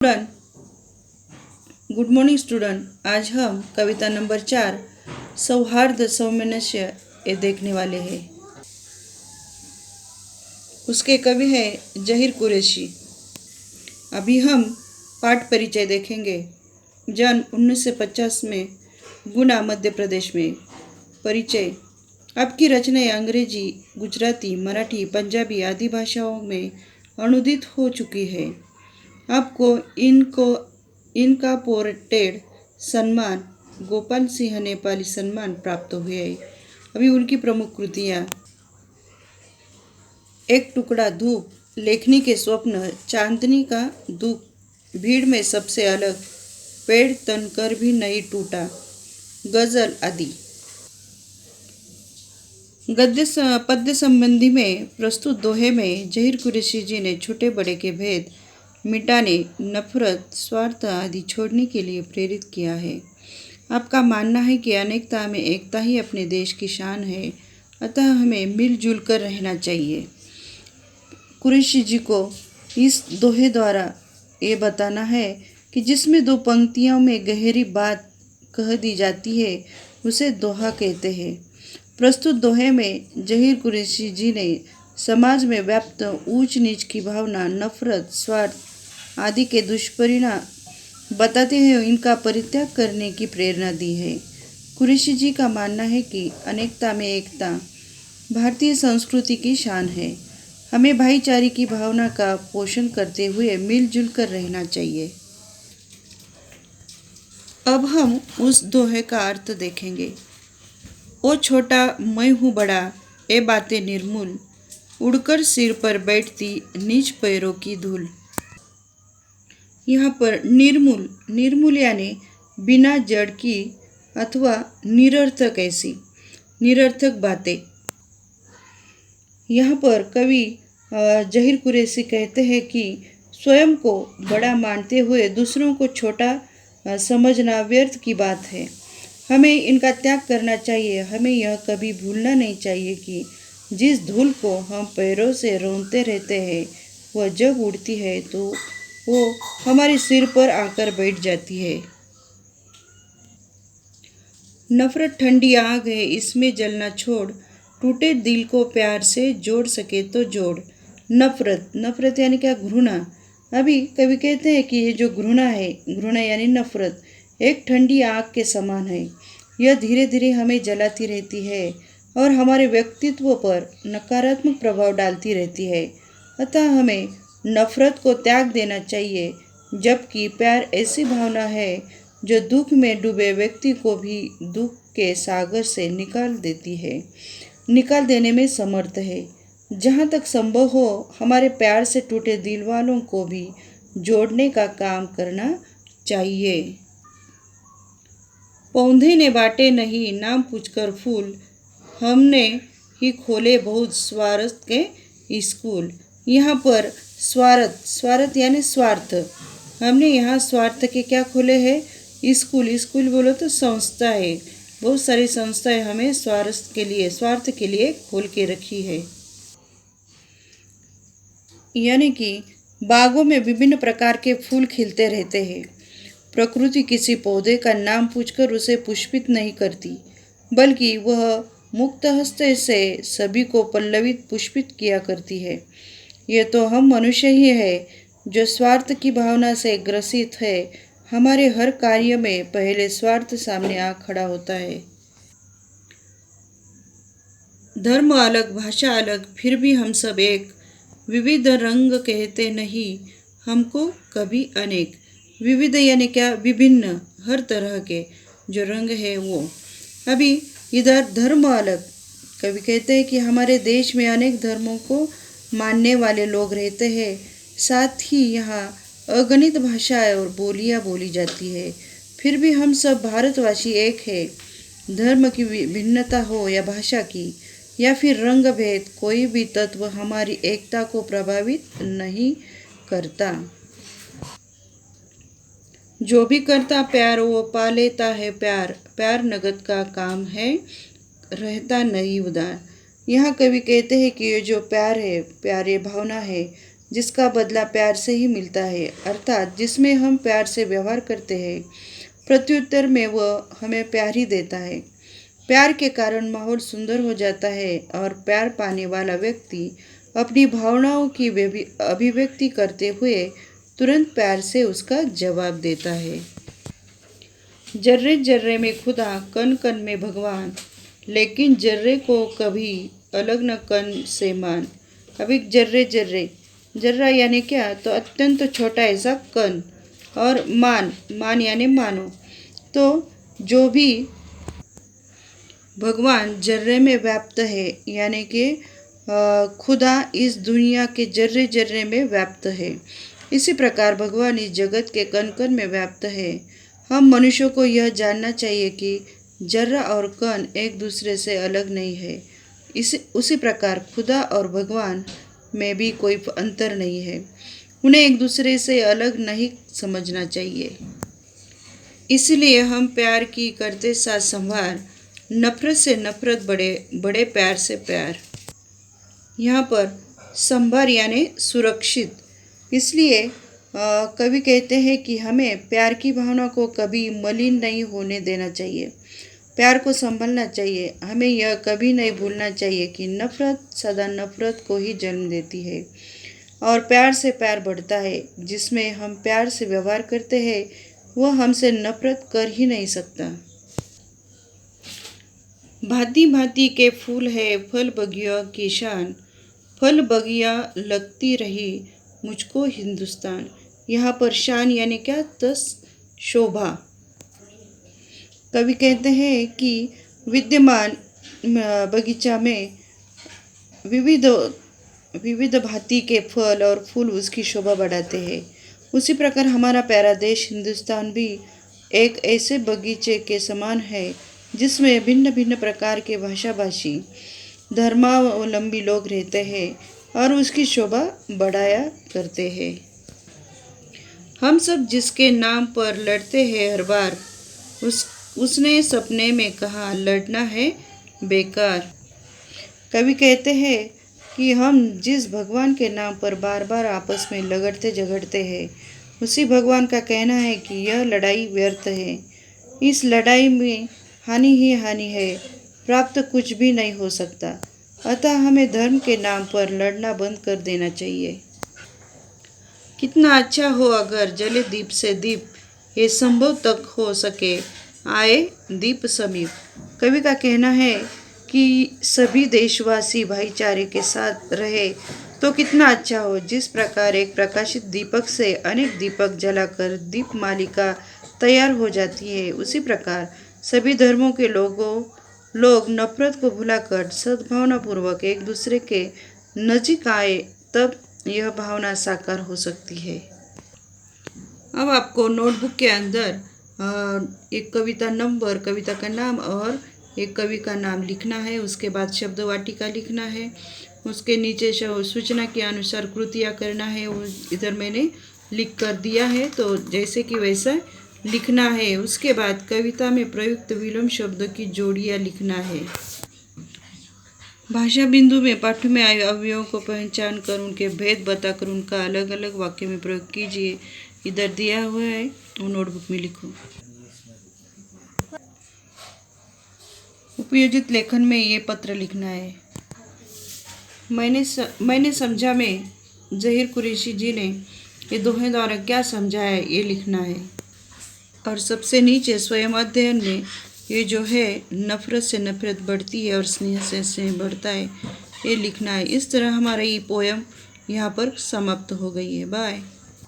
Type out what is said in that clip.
Student, good morning student. आज हम कविता number 4 सौहार्द सौमनस्य ये देखने वाले हैं। उसके कवि हैं जहीर कुरैशी। अभी हम पाठ परिचय देखेंगे। जन्म 1950 में गुना मध्य प्रदेश में। परिचय। आपकी रचनाएं अंग्रेजी, गुजराती, मराठी, पंजाबी आदि भाषाओं में अनुदित हो चुकी है। आपको इनकॉर्पोरेटेड सम्मान, गोपाल सिंह नेपाली सम्मान प्राप्त हुए। अभी उनकी प्रमुख कृतियाँ: एक टुकड़ा धूप, लेखनी के स्वप्न, चांदनी का दुख, भीड़ में सबसे अलग, पेड़ तनकर भी नहीं टूटा, गजल आदि। पद्य संबंधी में प्रस्तुत दोहे में जहीर कुरैशी जी ने छोटे बड़े के भेद मिटाने, नफरत, स्वार्थ आदि छोड़ने के लिए प्रेरित किया है। आपका मानना है कि अनेकता में एकता ही अपने देश की शान है, अतः हमें मिलजुल कर रहना चाहिए। कुरैशी जी को इस दोहे द्वारा ये बताना है कि जिसमें दो पंक्तियों में गहरी बात कह दी जाती है उसे दोहा कहते हैं। प्रस्तुत दोहे में जहीर कुरैशी जी ने समाज में व्याप्त ऊंच नीच की भावना, नफरत, स्वार्थ आदि के दुष्परिणाम बताते हुए इनका परित्याग करने की प्रेरणा दी है। कुरैशी जी का मानना है कि अनेकता में एकता भारतीय संस्कृति की शान है। हमें भाईचारे की भावना का पोषण करते हुए मिलजुल कर रहना चाहिए। अब हम उस दोहे का अर्थ देखेंगे। ओ छोटा मैं हूँ बड़ा, ये बातें निर्मूल, उड़कर सिर पर बैठती नीच पैरों की धूल। यहाँ पर निर्मूल यानी बिना जड़ की अथवा निरर्थक, ऐसी निरर्थक बातें। यहाँ पर कवि जहीर कुरैशी कहते हैं कि स्वयं को बड़ा मानते हुए दूसरों को छोटा समझना व्यर्थ की बात है। हमें इनका त्याग करना चाहिए। हमें यह कभी भूलना नहीं चाहिए कि जिस धूल को हम पैरों से रौंदते रहते हैं वह जब उड़ती है तो वो हमारे सिर पर आकर बैठ जाती है। नफरत ठंडी आग है, इसमें जलना छोड़, टूटे दिल को प्यार से जोड़ सके तो जोड़। नफरत यानी क्या? घृणा। अभी कवि कहते हैं कि ये जो घृणा है, घृणा यानी नफरत, एक ठंडी आग के समान है। यह धीरे धीरे हमें जलाती रहती है और हमारे व्यक्तित्व पर नकारात्मक प्रभाव डालती रहती है। अतः हमें नफरत को त्याग देना चाहिए, जबकि प्यार ऐसी भावना है जो दुख में डूबे व्यक्ति को भी दुख के सागर से निकाल देने में समर्थ है। जहाँ तक संभव हो हमारे प्यार से टूटे दिल वालों को भी जोड़ने का काम करना चाहिए। पौधे ने बांटे नहीं नाम पूछकर फूल, हमने ही खोले बहुत स्वार्थ के स्कूल। यहाँ पर स्वार्थ यानी स्वार्थ, हमने यहाँ स्वार्थ के क्या खोले हैं? स्कूल बोलो तो संस्था है। बहुत सारी संस्थाएं हमें स्वार्थ के लिए खोल के रखी है। यानी कि बागों में विभिन्न प्रकार के फूल खिलते रहते हैं। प्रकृति किसी पौधे का नाम पूछकर उसे पुष्पित नहीं करती, बल्कि वह मुक्त हस्त से सभी को पल्लवित पुष्पित किया करती है। ये तो हम मनुष्य ही है जो स्वार्थ की भावना से ग्रसित है। हमारे हर कार्य में पहले स्वार्थ सामने आ खड़ा होता है। धर्म अलग, भाषा अलग, फिर भी हम सब एक। विविध रंग कहते नहीं हमको कभी अनेक। विविध यानी क्या? विभिन्न, हर तरह के जो रंग है वो। अभी इधर धर्म अलग, कवि कहते हैं कि हमारे देश में अनेक धर्मों को मानने वाले लोग रहते हैं। साथ ही यहाँ अगणित भाषाएं और बोलियाँ बोली जाती है, फिर भी हम सब भारतवासी एक है। धर्म की भिन्नता हो या भाषा की या फिर रंग भेद, कोई भी तत्व हमारी एकता को प्रभावित नहीं करता। जो भी करता प्यार वो पा लेता है प्यार, प्यार नगद का काम है रहता नहीं उदार। यहाँ कवि कहते हैं कि ये जो प्यार है, प्यार ये भावना है जिसका बदला प्यार से ही मिलता है, अर्थात जिसमें हम प्यार से व्यवहार करते हैं, प्रत्युत्तर में वह हमें प्यार ही देता है। प्यार के कारण माहौल सुंदर हो जाता है और प्यार पाने वाला व्यक्ति अपनी भावनाओं की अभिव्यक्ति करते हुए तुरंत प्यार से उसका जवाब देता है। जर्रे जर्रे में खुदा, कण कण में भगवान, लेकिन जर्रे को कभी अलग न कण से मान। अब एक जर्रे जर्रे, जर्रा यानी क्या, तो अत्यंत छोटा ऐसा कण, और मान, मान यानी मानो। तो जो भी भगवान जर्रे में व्याप्त है, यानी कि खुदा इस दुनिया के जर्रे जर्रे में व्याप्त है, इसी प्रकार भगवान इस जगत के कण कण में व्याप्त है। हम मनुष्यों को यह जानना चाहिए कि जर्रा और कण एक दूसरे से अलग नहीं है। उसी प्रकार खुदा और भगवान में भी कोई अंतर नहीं है। उन्हें एक दूसरे से अलग नहीं समझना चाहिए। इसलिए हम प्यार की करते साथ संभार, नफरत से नफरत, बड़े प्यार से प्यार। यहाँ पर संभार यानी सुरक्षित। इसलिए कवि कहते हैं कि हमें प्यार की भावना को कभी मलिन नहीं होने देना चाहिए, प्यार को संभालना चाहिए। हमें यह कभी नहीं भूलना चाहिए कि नफरत सदा नफरत को ही जन्म देती है और प्यार से प्यार बढ़ता है। जिसमें हम प्यार से व्यवहार करते हैं वह हमसे नफरत कर ही नहीं सकता। भांति भांति के फूल है फल बगिया की शान, फल बगिया लगती रही मुझको हिंदुस्तान। यहाँ पर शान यानी क्या, तो शोभा। कवि कहते हैं कि विद्यमान बगीचा में विविध भांति के फल और फूल उसकी शोभा बढ़ाते हैं। उसी प्रकार हमारा प्यारा देश हिंदुस्तान भी एक ऐसे बगीचे के समान है जिसमें भिन्न भिन्न प्रकार के भाषाभाषी, धर्मावलंबी लोग रहते हैं और उसकी शोभा बढ़ाया करते हैं। हम सब जिसके नाम पर लड़ते हैं हर बार, उसने सपने में कहा लड़ना है बेकार। कवि कहते हैं कि हम जिस भगवान के नाम पर बार बार आपस में लगड़ते झगड़ते हैं, उसी भगवान का कहना है कि यह लड़ाई व्यर्थ है। इस लड़ाई में हानि ही हानि है, प्राप्त कुछ भी नहीं हो सकता। अतः हमें धर्म के नाम पर लड़ना बंद कर देना चाहिए। कितना अच्छा हो अगर जले दीप से दीप, ये संभव तक हो सके आए दीप समीप। कवि का कहना है कि सभी देशवासी भाईचारे के साथ रहे तो कितना अच्छा हो। जिस प्रकार एक प्रकाशित दीपक से अनेक दीपक जलाकर दीपमालिका तैयार हो जाती है, उसी प्रकार सभी धर्मों के लोग नफरत को भुलाकर सद्भावनापूर्वक एक दूसरे के नजीक आए, तब यह भावना साकार हो सकती है। अब आपको नोटबुक के अंदर एक कविता नंबर, कविता का नाम और एक कवि का नाम लिखना है। उसके बाद शब्द वाटिका लिखना है। उसके नीचे सूचना के अनुसार कृतियाँ करना है। वो इधर मैंने लिख कर दिया है, तो जैसे कि वैसा लिखना है। उसके बाद कविता में प्रयुक्त विलोम शब्दों की जोड़ियाँ लिखना है। भाषा बिंदु में पाठ्य में आए अवयवों को पहचान कर उनके भेद बताकर उनका अलग अलग वाक्य में प्रयोग कीजिए। इधर दिया हुआ है, वो नोटबुक में लिखो। उपयोजित लेखन में ये पत्र लिखना है। मैंने समझा में ज़हीर कुरैशी जी ने ये दोहे द्वारा क्या समझाया, ये लिखना है। और सबसे नीचे स्वयं अध्ययन में ये जो है नफरत से नफरत बढ़ती है और स्नेह से स्नेह बढ़ता है, ये लिखना है। इस तरह हमारा ये पोयम यहाँ पर समाप्त हो गई है। बाय।